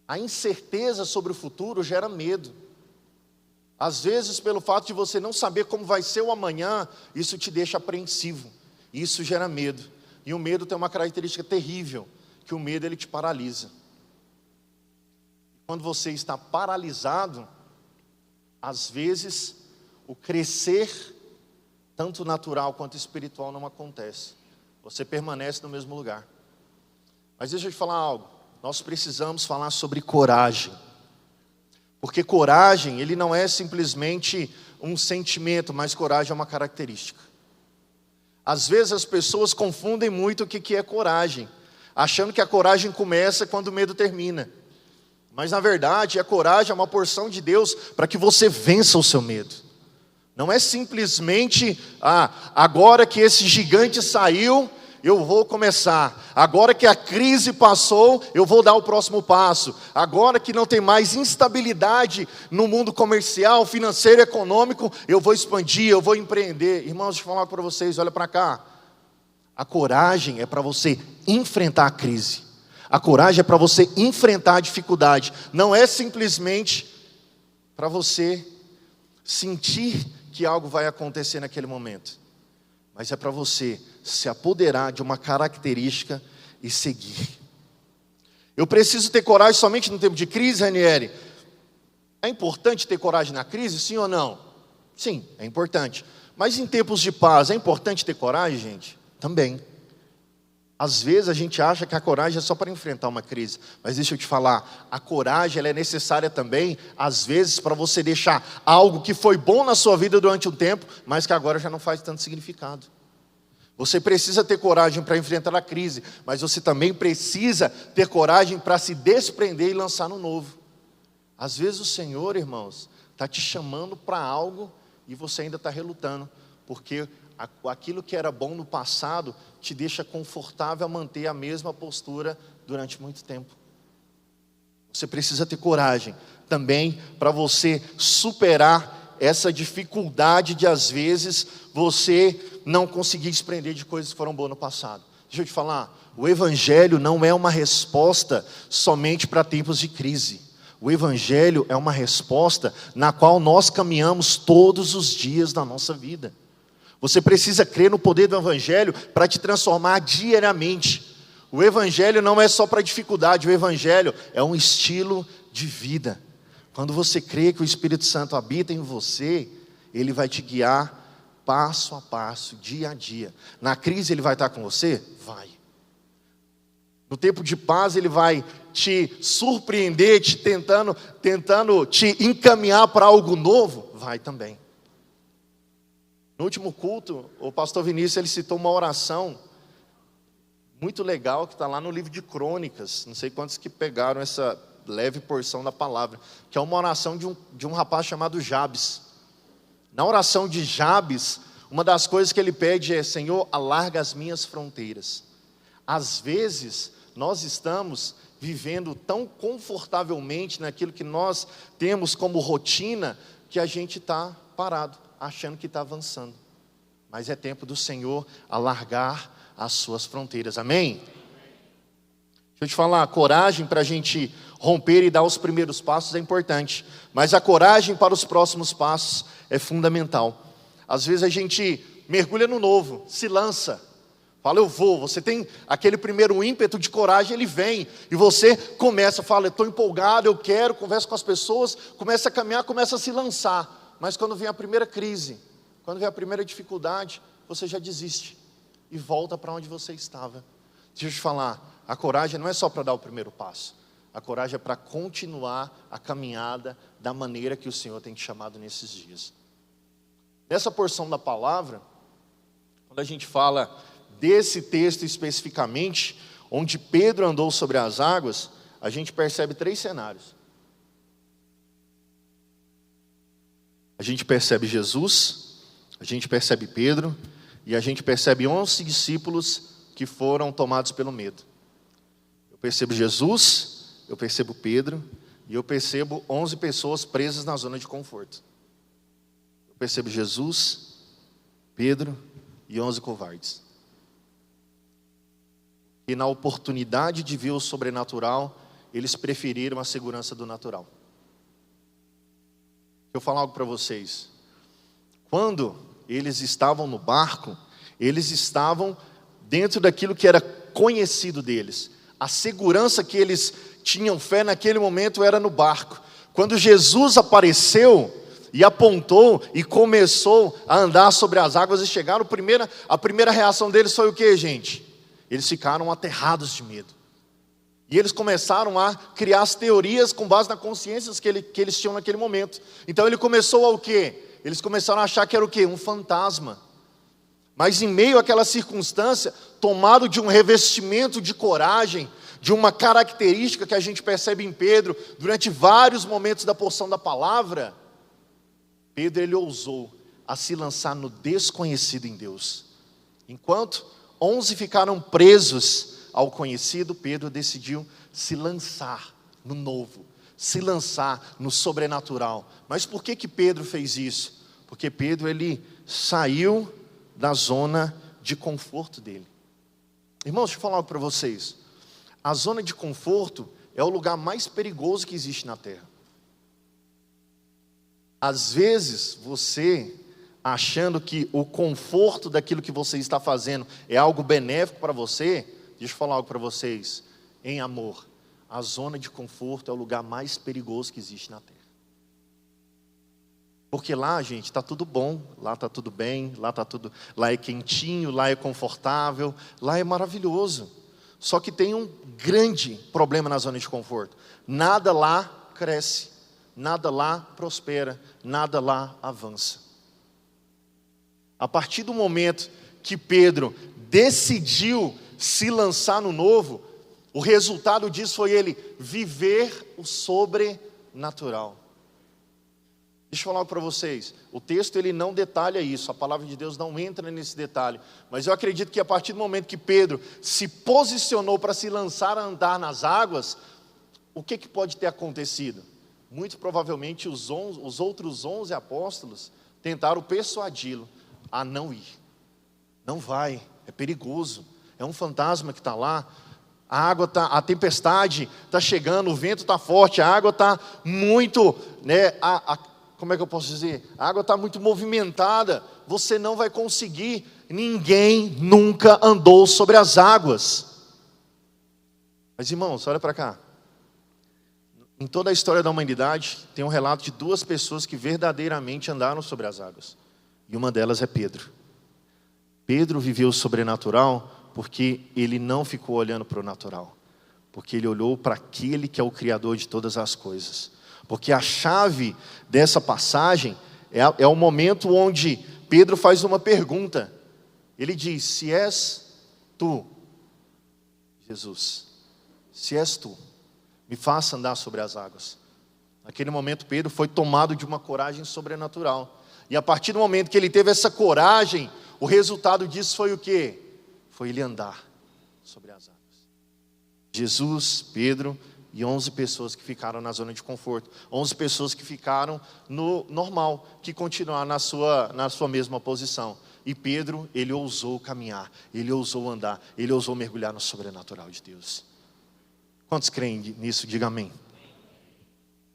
A incerteza sobre o futuro gera medo. Às vezes, pelo fato de você não saber como vai ser o amanhã, isso te deixa apreensivo. Isso gera medo. E o medo tem uma característica terrível, que o medo ele te paralisa. Quando você está paralisado, às vezes o crescer, tanto natural quanto espiritual, não acontece. Você permanece no mesmo lugar. Mas deixa eu te falar algo. Nós precisamos falar sobre coragem. Porque coragem, ele não é simplesmente um sentimento, mas coragem é uma característica. Às vezes as pessoas confundem muito o que é coragem, achando que a coragem começa quando o medo termina. Mas na verdade, a coragem é uma porção de Deus para que você vença o seu medo. Não é simplesmente, agora que esse gigante saiu, eu vou começar. Agora que a crise passou, eu vou dar o próximo passo. Agora que não tem mais instabilidade no mundo comercial, financeiro e econômico, eu vou expandir, eu vou empreender. Irmãos, deixa eu falar para vocês, olha para cá. A coragem é para você enfrentar a crise. A coragem é para você enfrentar a dificuldade. Não é simplesmente para você sentir que algo vai acontecer naquele momento. Mas é para você se apoderar de uma característica e seguir. Eu preciso ter coragem somente no tempo de crise, Ranieri? É importante ter coragem na crise, sim ou não? Sim, é importante. Mas em tempos de paz, é importante ter coragem, gente? Também. Às vezes a gente acha que a coragem é só para enfrentar uma crise. Mas deixa eu te falar, a coragem ela é necessária também, às vezes, para você deixar algo que foi bom na sua vida durante um tempo, mas que agora já não faz tanto significado. Você precisa ter coragem para enfrentar a crise, mas você também precisa ter coragem para se desprender e lançar no novo. Às vezes o Senhor, irmãos, está te chamando para algo e você ainda está relutando, porque aquilo que era bom no passado te deixa confortável a manter a mesma postura durante muito tempo. Você precisa ter coragem também para você superar essa dificuldade de às vezes você não conseguir desprender de coisas que foram boas no passado. Deixa eu te falar, o Evangelho não é uma resposta somente para tempos de crise. O Evangelho é uma resposta na qual nós caminhamos todos os dias da nossa vida. Você precisa crer no poder do Evangelho para te transformar diariamente. O Evangelho não é só para dificuldade, o Evangelho é um estilo de vida. Quando você crê que o Espírito Santo habita em você, ele vai te guiar passo a passo, dia a dia. Na crise ele vai estar com você? Vai. No tempo de paz ele vai te surpreender, tentando te encaminhar para algo novo? Vai também. No último culto, o pastor Vinícius ele citou uma oração muito legal que está lá no livro de Crônicas. Não sei quantos que pegaram essa leve porção da palavra, que é uma oração de um rapaz chamado Jabes. Na oração de Jabes, uma das coisas que ele pede é: Senhor, alarga as minhas fronteiras. Às vezes, nós estamos vivendo tão confortavelmente naquilo que nós temos como rotina, que a gente está parado, achando que está avançando. Mas é tempo do Senhor alargar as suas fronteiras, amém? Deixa eu te falar, a coragem para a gente romper e dar os primeiros passos é importante, mas a coragem para os próximos passos é fundamental. Às vezes a gente mergulha no novo, se lança, fala eu vou, você tem aquele primeiro ímpeto de coragem, ele vem, e você começa, fala eu estou empolgado, eu quero, conversa com as pessoas, começa a caminhar, começa a se lançar, mas quando vem a primeira crise, quando vem a primeira dificuldade, você já desiste, e volta para onde você estava. Deixa eu te falar, a coragem não é só para dar o primeiro passo, a coragem é para continuar a caminhada da maneira que o Senhor tem te chamado nesses dias. Nessa porção da palavra, quando a gente fala desse texto especificamente, onde Pedro andou sobre as águas, a gente percebe 3 cenários. A gente percebe Jesus, a gente percebe Pedro, e a gente percebe 11 discípulos que foram tomados pelo medo. Eu percebo Jesus, eu percebo Pedro, e eu percebo 11 pessoas presas na zona de conforto. Eu percebo Jesus, Pedro e 11 covardes. E na oportunidade de ver o sobrenatural, eles preferiram a segurança do natural. Deixa eu falar algo para vocês. Quando eles estavam no barco, eles estavam dentro daquilo que era conhecido deles. A segurança que eles tinham fé naquele momento era no barco. Quando Jesus apareceu e apontou e começou a andar sobre as águas e chegaram, a primeira reação deles foi o que, gente? Eles ficaram aterrados de medo. E eles começaram a criar as teorias com base na consciência que eles tinham naquele momento. Então ele começou a o quê? Eles começaram a achar que era o quê? Um fantasma. Mas em meio àquela circunstância, tomado de um revestimento de coragem, de uma característica que a gente percebe em Pedro, durante vários momentos da porção da palavra, Pedro ele ousou a se lançar no desconhecido em Deus. Enquanto 11 ficaram presos ao conhecido, Pedro decidiu se lançar no novo, se lançar no sobrenatural. Mas por que Pedro fez isso? Porque Pedro ele saiu da zona de conforto dele. Irmãos, deixa eu falar algo para vocês. A zona de conforto é o lugar mais perigoso que existe na terra. Às vezes, você, achando que o conforto daquilo que você está fazendo é algo benéfico para você, deixa eu falar algo para vocês. Em amor, a zona de conforto é o lugar mais perigoso que existe na terra. Porque lá, gente, está tudo bom, lá está tudo bem, lá é quentinho, lá é confortável, lá é maravilhoso. Só que tem um grande problema na zona de conforto. Nada lá cresce, nada lá prospera, nada lá avança. A partir do momento que Pedro decidiu se lançar no novo, o resultado disso foi ele viver o sobrenatural. Deixa eu falar para vocês, o texto ele não detalha isso, a palavra de Deus não entra nesse detalhe, mas eu acredito que a partir do momento que Pedro se posicionou para se lançar a andar nas águas, o que pode ter acontecido? Muito provavelmente os outros 11 apóstolos tentaram persuadi-lo a não ir. Não vai, é perigoso, é um fantasma que está lá, a tempestade está chegando, o vento está forte, a água está muito, como é que eu posso dizer? A água está muito movimentada, você não vai conseguir. Ninguém nunca andou sobre as águas. Mas irmãos, olha para cá. Em toda a história da humanidade, tem um relato de 2 pessoas que verdadeiramente andaram sobre as águas. E uma delas é Pedro. Pedro viveu o sobrenatural porque ele não ficou olhando para o natural. Porque ele olhou para aquele que é o Criador de todas as coisas. Porque a chave dessa passagem é o momento onde Pedro faz uma pergunta. Ele diz, se és tu, Jesus, se és tu, me faça andar sobre as águas. Naquele momento Pedro foi tomado de uma coragem sobrenatural. E a partir do momento que ele teve essa coragem, o resultado disso foi o quê? Foi ele andar sobre as águas. Jesus, Pedro e 11 pessoas que ficaram na zona de conforto. 11 pessoas que ficaram no normal, que continuaram na sua mesma posição. E Pedro, ele ousou caminhar, ele ousou andar, ele ousou mergulhar no sobrenatural de Deus. Quantos creem nisso? Diga amém.